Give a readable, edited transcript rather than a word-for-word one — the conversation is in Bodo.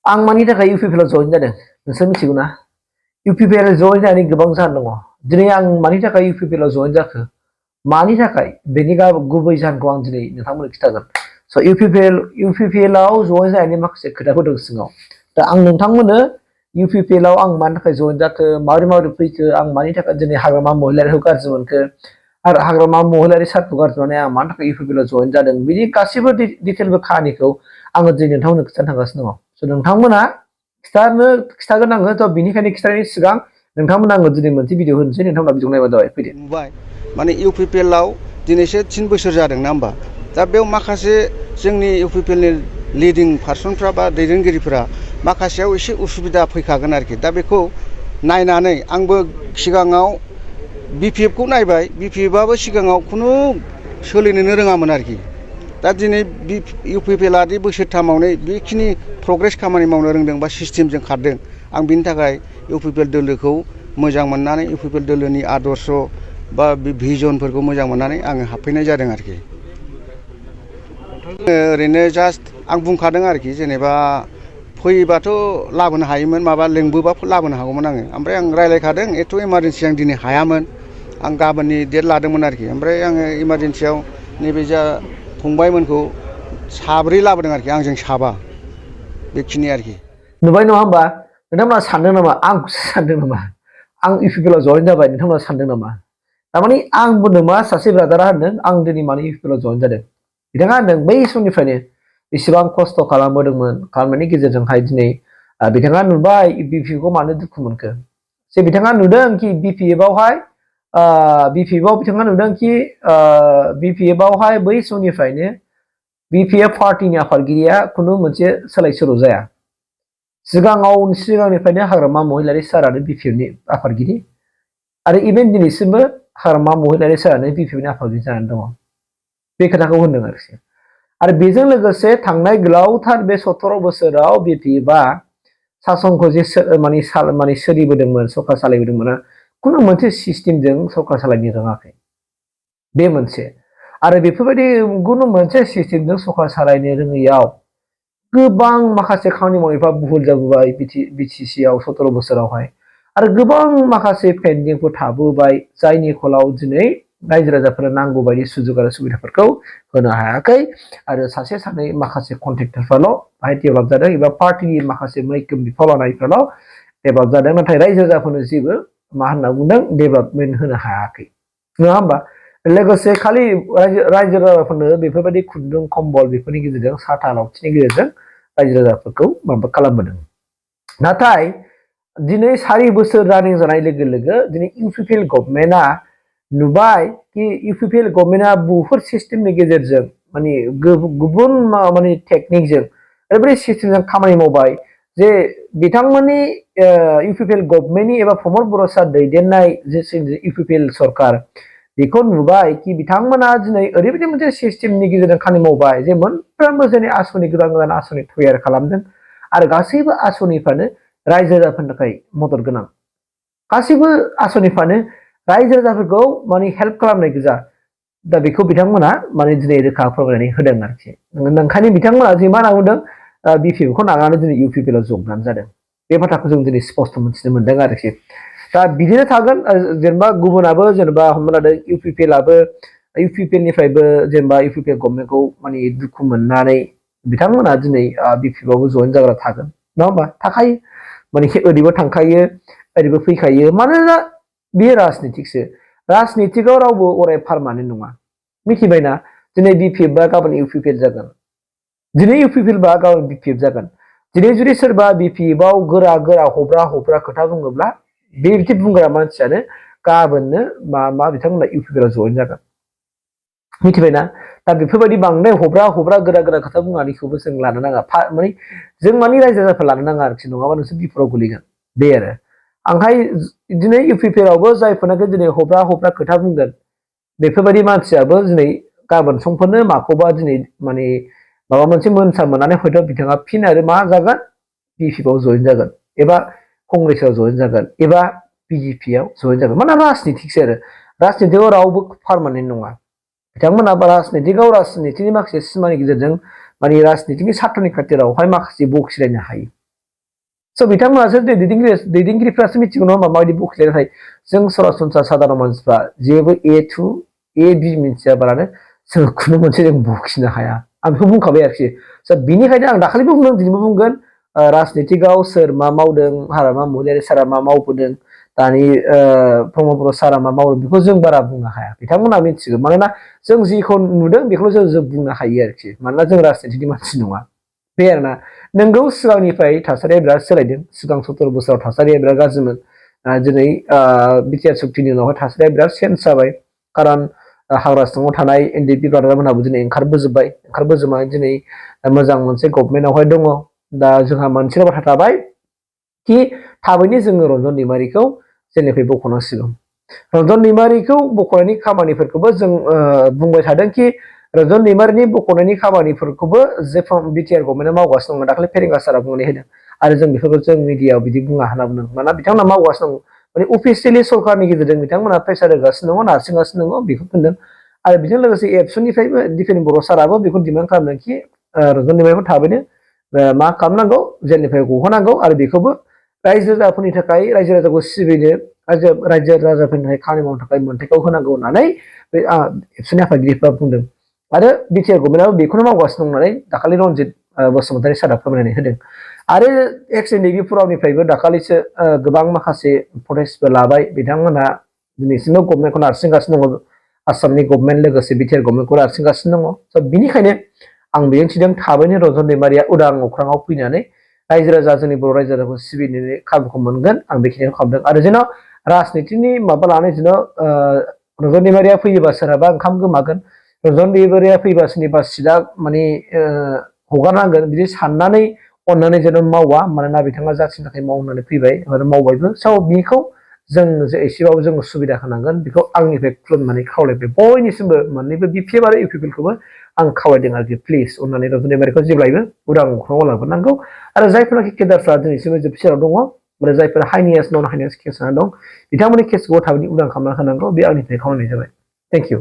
आं मानि थाखाय इउपिपिएल आव जइन जादों नोंसोर मिथिगौ ना इउपिपिएल आव जइन जानायनि गोबां जाहोन दङ दिनै आं मानि थाखाय इउपिपिएल आव जइन जाखो मानि थाखाय बेनि गुबै जाहोनखौ आं दिनै नोंथांमोननो खिथागोन स' इउपिपिएल आव जइन जानायनि माखासे खोथाफोर दं सिङाव दा आं नोंथांमोननो इउपिपिएल आव आं मानि थाखाय जइन जाखो माबोरै फैखो आं मानि थाखाय दिनै हाग्रामा महिलारिखौ गाज्रि मोनखो आरो हाग्रामा महिलारि सारखौ गाज्रि मोननानै आं मानि थाखाय इउपिपिएल आव जइन जादों बिनि गासैबो डिटेलबो खाहानिखौ आङो दिनै नोंथांमोननो खिथानो थांगासिनो दङ स' नोंथांमोना खिथागोन आङो थ' बिनिखायनो खिथानायनि सिगां नोंथांमोना आङो दिनै मोनसे भिडिअ होनोसै नोंथांमोना भिडिअ नायबानो जाबाय फैदो नुबाय माने इउपिपिएल आव दिनैसो 3 बोसोर जादों ना होमबा दा बेयाव माखासे जोंनि इउपिपिएल नि लिडिं पार्सनफ्रा बा दैदेनगिरिफोरा माखासेयाव एसे उसुबिदा फैखागोन आरोखि दा बेखौ नायनानै आंबो सिगाङाव बिपिएफ खौ नायबाय बिपिएफ आबो सिगाङाव खुनु सोलिनोनो रोङामोन आरोखि दा दिनै इउपिपिएल आ बोसोरथामावनो बेखिनि प्रग्रेस खामानि मावनो रोंदों बा सिस्टेमजों खारदों आं बिनि थाखाय इउपिपिएल दोलोखौ मोजां मोननानै इउपिपिएल दोलोनि आदर्श बा भिजनफोरखौ मोजां मोननानै आङो हाबफैनाय जादों आरोखि ओरैनो जास्ट आं बुंखादों आरोखि जेनेबा फैबाथ' लाबोनो हायोमोन माबा लेंबोबा लाबोनो हागौमोन आङो ओमफ्राय आं रायलायखादों एथ' इमारजेन्सि आं दिनै हायामोन आं गाबोननि डेट लादोंमोन आरोखि ओमफ्राय आङो इमारजेन्सियाव नैबे जा फंबायमोनखौ साब्रै लाबोदों आरोखि आंजों साबा बेखिनि आरोखि नुबाय नङा होमबा नोंथांमोना सानदों नामा आंखौसो सानदों नामा आं इउपिपिएल आव जइन जाबाय नोंथांमोना सानदों नामा थारमाने आं बुंदों मा सासे ब्रादारा होनदों आं दिनै मानो इउपिपिएल आव जइन जादों बिथाङा होनदों बै समनिफ्रायनो बेसेबां खस्थ' खालामबोदोंमोन खालामनायनि गेजेरजोंहाय दिनै बिथाङा नुबाय बिपिएफ खौ मानो दुखु मोनखो जे बिथाङा नुदों कि बिपिएफ आवहाय बिथाङा नुदों कि बिपिएफ आवहाय बै समनिफ्रायनो बिपिएफ पार्टिनि आफादगिरिया खुनु मोनसे सोलाय सोल' जाया सिगांनिफ्रायनो हाग्रामा महिलारि सारानो बिपिएफनि आफादगिरि आरो इभेन दिनैसिमबो हाग्रामा महिलारि सारानो बिपिएफनि आफादगिरि जानानै दङ बे खोथाखौ होनदों आरो बेजों लोगोसे थांनाय गोलावथार बे 17 बोसोराव बिपिएफआ सासनखौ जे माने सोलिबोदोंमोन सरकार सालायबोदोंमोन खुनु मोनसे सिस्टेमजों सरकार सालायनो रोङाखै बे मोनसे आरो बेफोरबायदि गुबुन मोनसे सिस्टेमजों सरकार सालायनो रोङैयाव गोबां माखासे खामानि मावनायफ्रा भुल जाबोबाय बिटिसि आव 17 बोसोरावहाय आरो गोबां माखासे पेन्डिंफोर थाबोबाय जायनि फलाव दिनै रायजो राजाफोरा नांगौ बायदि सुजुग आरो सुबिदाफोरखौ होनो हायाखै आरो सासे सानै माखासे कन्ट्रेक्टरफ्राल' बाहाय डेभेलप जादों एबा पार्टिनि माखासे मैखोम बिफाव लानायफ्राल' डेभेलप जादों नाथाय रायजो राजाफोरनो जेबो मा होनना बुंदों डेभेलपमेन्ट होनो हायाखै नङा होमबा लोगोसे खालि रायजो राजाफोरनो बेफोरबायदि खुन्दुं कम्बल बेफोरनि गेजेरजों साथा लावथिनि गेजेरजों रायजो राजाफोरखौ माबा खालामबोदों नाथाय दिनै 4 बोसोर रानिं जानाय लोगो लोगो दिनै इउपिपिएल गभर्नमेन्टआ नुबाय कि इउपिपिएल गभर्नमेन्टआ बुहुत सिस्टेमनि गेजेरजों माने गुबुन माने टेकनिकजों ओरैबायदि सिस्टेमजों खामानि मावबाय जे बिथांमोननि इउपिपिएल गभर्नमेन्टनि एबा प्रमद बर' सार दैदेननाय जे इउपिपिएल सरकार बेखौ नुबाय कि बिथांमोना दिनै ओरैबायदि मोनसे सिस्टेमनि गेजेरजों खामानि मावबाय जे मोनफ्रोमबो जोंनि आसनि गोदान आसनि तैयार खालामदों आरो गासैबो आसनिफ्रानो रायजो राजाफोरनि थाखाय मदद गोनां गासैबो आसनिफ्रानो रायजो राजाफोरखौ माने हेल्प खालामनाय गोजा दा बेखौ बिथांमोना माने दिनै रोखा फोरमायनानै होदों आरोखि ओंखायनो बिथांमोना जे मा नांगौदों बिपिएफखौ नागारनानै दिनै इउपिपिएल आव जबनानै जादों बे बाथ्राखौ जों दिनै स्पष्ट मोनथिनो मोनदों आरोखि दा बिदिनो थागोन जेनेबा गुबुनाबो जेनेबा हमना लादो इउपिपिएल निफ्रायबो जेनेबा इउपिपिएल गभर्नमेन्टखौ माने दुखु मोननानै बिथांमोना दिनै बिपिएफ आवबो जइन जाग्रा थागोन नङा होमबा थाखायो माने ओरैबो थांखायो ओरैबो फैखायो मानोना बेयो राजनितिकसो राजनितिकआव रावबो अराय पारमानेन्ट नङा मिथिबायना दिनै बिपिएफ बा गाबोन इउपिपिएल जागोन दिनै इउपिपिएल बा गाबोन बिपिएफ जागोन दिनै जुदि सोरबा बिपिएफ आव गोरा हब्रा खोथा बुङोब्ला बेबायदि बुंग्रा मानसियानो गाबोननो मा बिथांमोना इउपिपिएल आव जइन जागोन मिथिबायना दा बेफोरबायदि बांद्राय हब्रा गोरा खोथा बुंनानैखौबो जों लानो नाङा माने जों माने रायजो राजाफोर लानो नाङा आरोखि नङाबा नोंसोर बिपदाव गोलैगोन बे आरो आंहाय दिनै इउपिपिएल आवबो जायफोरनाखि दिनै हब्रा खोथा बुंगोन बेफोरबायदि मानसियाबो दिनै गाबोन समफोरनो माखौबा दिनै माने माबा मोनसे मोनसा मोननानै हयथ' बिथाङा फिन आरो मा जागोन बिपिएफ आव जइन जागोन एबा कंग्रेसआव जइन जागोन एबा बिजेपि आव जइन जागोन माने राजनितिकसो आरो राजनितिकआव रावबो पारमानेन्ट नङा बिथांमोना राजनितिकनि माखासे सिमानि गेजेरजों माने राजनितिकनि सार्थनि खाथिरावहाय माखासे बखिलायनो हायो स' बिथांमोनासो दैदेनगिरिफ्रासो मिथिगौ नङा होमबा माबायदि बखिलाय नाथाय जों सरासनस्रा सादारन मानसिफ्रा जेबो A B मिथियाबालानो जों खुनु मोनसे जों बखिनो हाया आं बेखौ बुंखाबाय आरोखि स' बिनिखायनो आं दाखालिबो बुंदों दिनैबो बुंगोन राजनितिकआव सोर मा मावदों हाग्रामा महिलारि सारा मा मावबोदों दानि प्रमद बर' सारा मा मावदों बेखौ जों बारा बुंनो हाया बिथांमोना मिथिगौ मानोना जों जिखौ नुदों बेखौल' जों बुंनो हायो आरोखि मानोना जों राजनितिकनि मानसि नङा बे आरोना नोंगौ सिगांनिफ्राय थासारिया बिराद सोलायदों सिगां 17 बोसोराव थासारिया बिराद गाज्रिमोन दिनै बिटिआर सुक्तिनि उनावहाय थासारिया बिराद चेन्ज जाबाय खारन हाग्रा सिङाव थानाय एनडिपि ब्रादारमोनहाबो दिनै ओंखारबोजोबनानै दिनै मोजां मोनसे गभर्नमेन्टआवहाय दङ दा जोंहा मोनसेल' बाथ्रा थाबाय कि थाबैनो जोङो रन्जन दैमारिखौ जेलनिफ्राय बख'नांसिगौ रन्जन दैमारिखौ बख'नायनि खामानिफोरखौबो जों बुंबाय थादों कि रन्जन दैमारिनि बख'नायनि खामानिफोरखौबो जे बिटिआर गभर्नमेन्टआ मावगासिनो दङ दाखालि फेरेंगा सारा बुंनानै होदों आरो जों बेफोरखौ जों मिडियाआव बिदि बुङा होनना बुंदों मानोना बिथांमोना मावगासिनो दं माने अफिसियेलि सरकारनि गेजेरजों बिथांमोना प्रेसार होगासिनो दङ नारसिनगासिनो दङ बेखौ बुंदों आरो बेजों लोगोसे एबसुनिफ्रायबो दिफेन बर' साराबो बेखौ डिमान्ड खालामदों कि रन्जन दैमारिखौ थाबैनो मा खालामनांगौ जेलनिफ्राय गहोनांगौ आरो बेखौबो रायजो राजाफोरनि थाखाय रायजो राजाखौ सिबिनो रायजो राजाफोरनि थाखाय खामानि मावनो थाखाय मोन्थायखौ होनांगौ होननानै बे एबसुनि आफादगिरिफ्रा बुंदों आरो बिटिआर गभर्नमेन्टआबो बेखौनो मावगासिनो दं होननानै दाखालि रनजित बसुमतारी सारा फोरमायनानै होदों आरो एक्स एनडिपि फरामनिफ्रायबो दाखालिसो गोबां माखासे प्रटेस्टबो लाबाय बिथांमोनहा दिनैसिमबो गभर्नमेन्टखौ नारसिनगासिनो दङ आसामनि गभर्नमेन्ट लोगोसे बिटिआर गभर्नमेन्टखौ नारसिनगासिनो दङ स' बिनिखायनो आं मिजिंथिदों थाबैनो रन्जन दैमारिया उदां अख्राङाव फैनानै रायजो राजा जोंनि बर' रायजो राजाखौ सिबिनो खाबुखौ मोनगोन आं बेखिनिखौ खालामदों आरो जेन' राजनितिनि माबा लानानै जेन' रन्जन दैमारिया फैयोबा सोरहाबा ओंखाम गोमागोन रन्जन दैमारिया फैयोबा सोरनिबा सिटआ माने हगारनांगोन बिदि साननानै अननानै जेन' मावा मानोना बिथाङा जाथिनि थाखाय मावनानै फैबाय आरो मावबायबो स' बेखौ जों एसेबाबो जों सुबिदा होनांगोन बेखौ आंनिफ्राय खुलुमनानै खावलायबाय बयनिसिमबो मोननैबो बिपिएफ आरो इउपिपिएलखौबो आं खावलायदों आरोखि प्लिज अननानै रन्जन दैमारिखौ जेब्लायबो उदां अख्राङाव लाबोनांगौ आरो जायफोरनाखि केडारफ्रा दिनैसिमबो जोबथेसाराव दङ आरो जायफोर हाइनियास नन हाइनियास केस दं बिथांमोननि केसखौ थाबैनो उदां खालामना होनांगौ बे आंनिफ्राय खावलायनाय जाबाय थेंक इउ